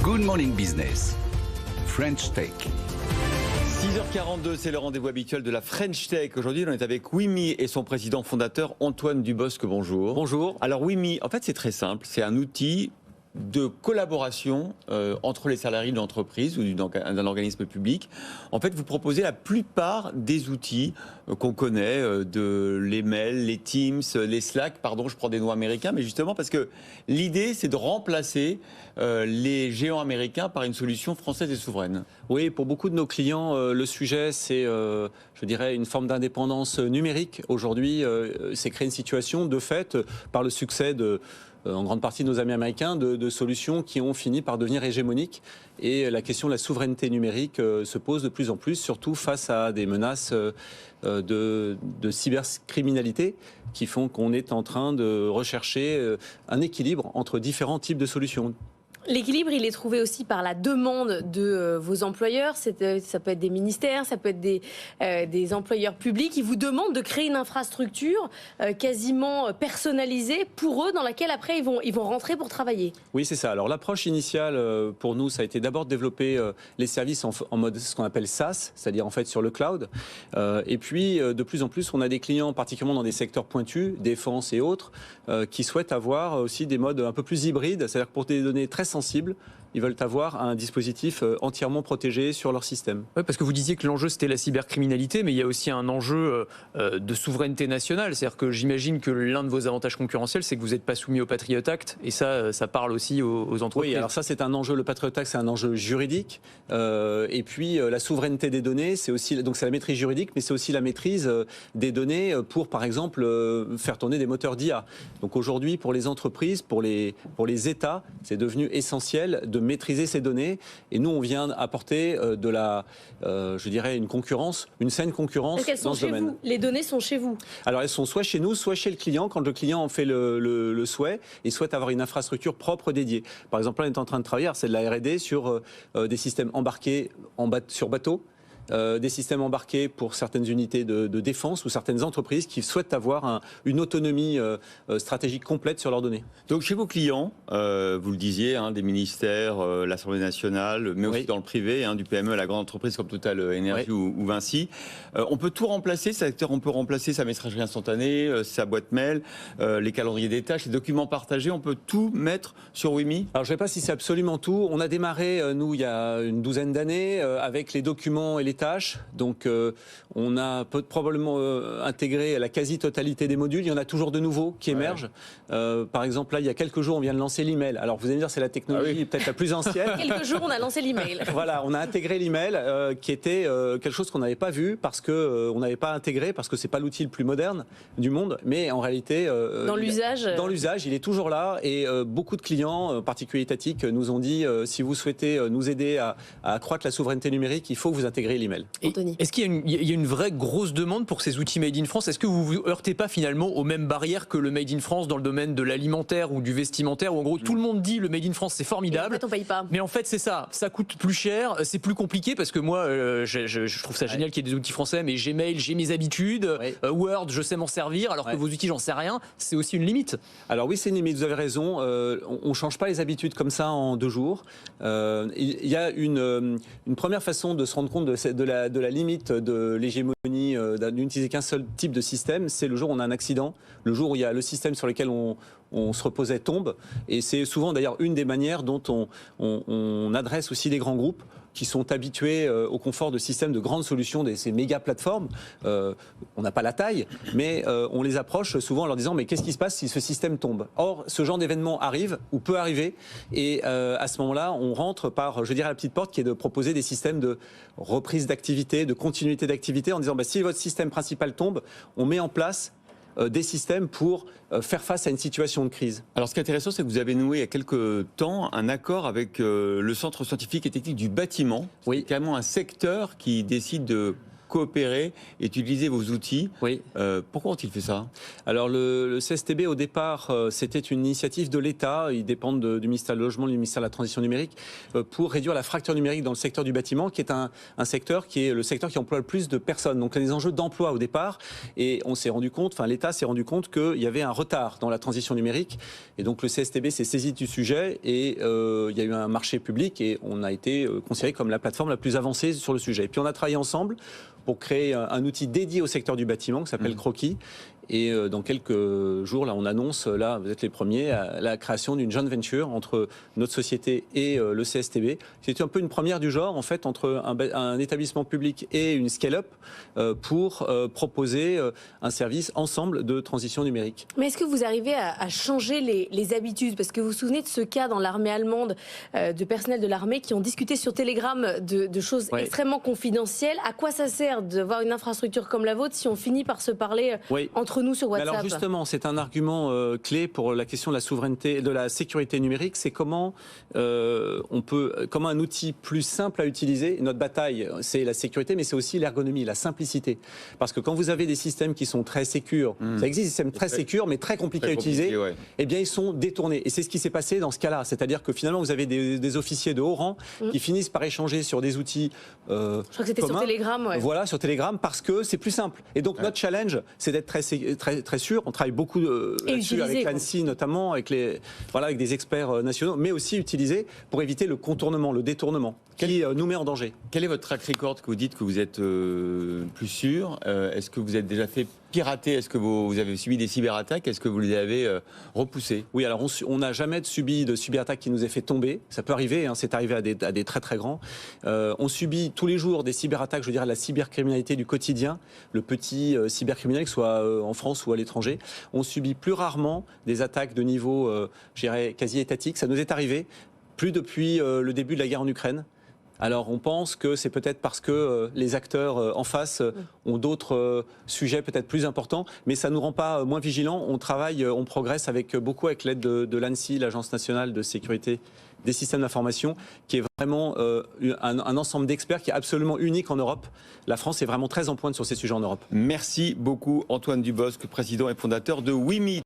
Good Morning Business, French Tech. 6h42, c'est le rendez-vous habituel de la French Tech. Aujourd'hui, on est avec WIMI et son président fondateur Antoine Dubosc. Bonjour. Bonjour. Alors WIMI, en fait, c'est très simple. C'est un outil de collaboration entre les salariés de l'entreprise ou d'un organisme public. En fait, vous proposez la plupart des outils qu'on connaît, les mails, les Teams, les Slack, pardon, je prends des noms américains, mais justement parce que l'idée, c'est de remplacer les géants américains par une solution française et souveraine. Oui, pour beaucoup de nos clients, le sujet, c'est, je dirais, une forme d'indépendance numérique. Aujourd'hui, c'est créer une situation, de fait, par le succès en grande partie de nos amis américains, de solutions qui ont fini par devenir hégémoniques. Et la question de la souveraineté numérique se pose de plus en plus, surtout face à des menaces de cybercriminalité qui font qu'on est en train de rechercher un équilibre entre différents types de solutions. L'équilibre, il est trouvé aussi par la demande de vos employeurs. Ça peut être des ministères, ça peut être des employeurs publics. Ils vous demandent de créer une infrastructure quasiment personnalisée pour eux, dans laquelle après ils vont rentrer pour travailler. Oui, c'est ça. Alors l'approche initiale pour nous, ça a été d'abord de développer les services en mode ce qu'on appelle SaaS, c'est-à-dire en fait sur le cloud. Et puis de plus en plus, on a des clients, particulièrement dans des secteurs pointus, défense et autres, qui souhaitent avoir aussi des modes un peu plus hybrides, c'est-à-dire que pour des données très sensibles, ils veulent avoir un dispositif entièrement protégé sur leur système. Oui, parce que vous disiez que l'enjeu c'était la cybercriminalité, mais il y a aussi un enjeu de souveraineté nationale. C'est-à-dire que j'imagine que l'un de vos avantages concurrentiels, c'est que vous n'êtes pas soumis au Patriot Act, et ça parle aussi aux entreprises. Oui, alors ça c'est un enjeu, le Patriot Act c'est un enjeu juridique, et puis la souveraineté des données, c'est aussi, donc c'est la maîtrise juridique, mais c'est aussi la maîtrise des données pour par exemple faire tourner des moteurs d'IA. Donc aujourd'hui pour les entreprises, pour les États, c'est devenu essentiel de maîtriser ces données, et nous on vient apporter je dirais une concurrence, une saine concurrence dans ce domaine. Vous. Les données sont chez vous. Alors elles sont soit chez nous, soit chez le client, quand le client en fait le souhait et souhaite avoir une infrastructure propre dédiée. Par exemple, là on est en train de travailler, c'est de la R&D sur des systèmes embarqués sur bateau. Des systèmes embarqués pour certaines unités de défense ou certaines entreprises qui souhaitent avoir une autonomie stratégique complète sur leurs données. Donc chez vos clients, vous le disiez, des ministères, l'Assemblée nationale, mais aussi dans le privé, du PME à la grande entreprise comme Total Énergie ou Vinci, on peut tout remplacer, c'est-à-dire on peut remplacer sa messagerie instantanée, sa boîte mail, les calendriers des tâches, les documents partagés, on peut tout mettre sur WIMI. Alors je ne sais pas si c'est absolument tout. On a démarré, nous, il y a une douzaine d'années, avec les documents et les tâches. Donc on a probablement intégré la quasi-totalité des modules. Il y en a toujours de nouveaux qui émergent. Par exemple, là, il y a quelques jours, on vient de lancer l'email. Alors vous allez me dire, c'est la technologie peut-être la plus ancienne. Quelques jours, on a lancé l'email. Voilà, on a intégré l'email qui était quelque chose qu'on n'avait pas vu parce qu'on n'avait pas intégré, parce que c'est pas l'outil le plus moderne du monde. Mais en réalité, dans l'usage, il est toujours là. Et beaucoup de clients, en particulier étatiques, nous ont dit si vous souhaitez nous aider à accroître la souveraineté numérique, il faut que vous intégriez l'email. Est-ce qu'il y a une vraie grosse demande pour ces outils Made in France? Est-ce que vous vous heurtez pas finalement aux mêmes barrières que le Made in France dans le domaine de l'alimentaire ou du vestimentaire, où en gros tout le monde dit le Made in France c'est formidable, en fait, on paye pas. Mais en fait c'est ça coûte plus cher, c'est plus compliqué, parce que moi je trouve ça génial qu'il y ait des outils français, mais Gmail, j'ai mes habitudes, Word, je sais m'en servir, alors que vos outils j'en sais rien, c'est aussi une limite. Alors oui, c'est une limite, vous avez raison, on ne change pas les habitudes comme ça en 2 jours. Il y a une première façon de se rendre compte de la limite de l'hégémonie d'utiliser qu'un seul type de système, c'est le jour où on a un accident, le jour où il y a le système sur lequel on se reposait tombe, et c'est souvent d'ailleurs une des manières dont on adresse aussi les grands groupes qui sont habitués au confort de systèmes de grandes solutions, ces méga plateformes. On n'a pas la taille, mais on les approche souvent en leur disant mais qu'est-ce qui se passe si ce système tombe? Or, ce genre d'événement arrive ou peut arriver, et à ce moment-là, on rentre par, je dirais, la petite porte qui est de proposer des systèmes de reprise d'activité, de continuité d'activité, en disant si votre système principal tombe, on met en place des systèmes pour faire face à une situation de crise. Alors ce qui est intéressant, c'est que vous avez noué il y a quelques temps un accord avec le Centre scientifique et technique du bâtiment. Oui. C'est carrément un secteur qui décide de coopérer et utiliser vos outils. Oui. Pourquoi ont-ils fait ça? Alors le CSTB au départ c'était une initiative de l'État, ils dépendent du ministère du Logement, du ministère de la Transition numérique, pour réduire la fracture numérique dans le secteur du bâtiment qui est un secteur qui est le secteur qui emploie le plus de personnes. Donc il y a des enjeux d'emploi au départ et on s'est rendu compte, enfin l'État s'est rendu compte qu'il y avait un retard dans la transition numérique et donc le CSTB s'est saisi du sujet et il y a eu un marché public et on a été considéré comme la plateforme la plus avancée sur le sujet. Et puis on a travaillé ensemble pour créer un outil dédié au secteur du bâtiment qui s'appelle Croquis. Et dans quelques jours, là, on annonce, là, vous êtes les premiers, la création d'une joint venture entre notre société et le CSTB. C'est un peu une première du genre, en fait, entre un établissement public et une scale-up pour proposer un service ensemble de transition numérique. Mais est-ce que vous arrivez à changer les habitudes? Parce que vous vous souvenez de ce cas dans l'armée allemande, de personnel de l'armée qui ont discuté sur Telegram de choses extrêmement confidentielles. À quoi ça sert d'avoir une infrastructure comme la vôtre si on finit par se parler entre nous sur WhatsApp? Alors justement, c'est un argument clé pour la question de la souveraineté, de la sécurité numérique. C'est comment comment un outil plus simple à utiliser. Notre bataille, c'est la sécurité, mais c'est aussi l'ergonomie, la simplicité. Parce que quand vous avez des systèmes qui sont très sécures, ça existe des systèmes très sécures, mais très compliqués à utiliser, eh bien ils sont détournés. Et c'est ce qui s'est passé dans ce cas-là. C'est-à-dire que finalement, vous avez des officiers de haut rang qui finissent par échanger sur des outils je crois que c'était sur Telegram. Voilà, sur Telegram, parce que c'est plus simple. Et donc notre challenge, c'est d'être très sûr. On travaille beaucoup là-dessus avec l'ANSSI notamment, avec des experts nationaux, mais aussi utilisé pour éviter le contournement, le détournement, qui nous met en danger. Quel est votre track record que vous dites que vous êtes plus sûr? Est-ce que vous êtes déjà fait pirater? Est-ce que vous avez subi des cyberattaques? Est-ce que vous les avez repoussées? Oui, alors on n'a jamais subi de cyberattaque qui nous ait fait tomber. Ça peut arriver, c'est arrivé à des très très grands. On subit tous les jours des cyberattaques, je dirais la cybercriminalité du quotidien, le petit cybercriminel, que ce soit en France ou à l'étranger. On subit plus rarement des attaques de niveau, je dirais, quasi étatique. Ça nous est arrivé, plus depuis le début de la guerre en Ukraine. Alors on pense que c'est peut-être parce que les acteurs en face ont d'autres sujets peut-être plus importants, mais ça ne nous rend pas moins vigilants. On travaille, on progresse avec l'aide de l'ANSSI, l'Agence nationale de sécurité des systèmes d'information, qui est vraiment un ensemble d'experts qui est absolument unique en Europe. La France est vraiment très en pointe sur ces sujets en Europe. Merci beaucoup Antoine Dubosc, président et fondateur de WIMI.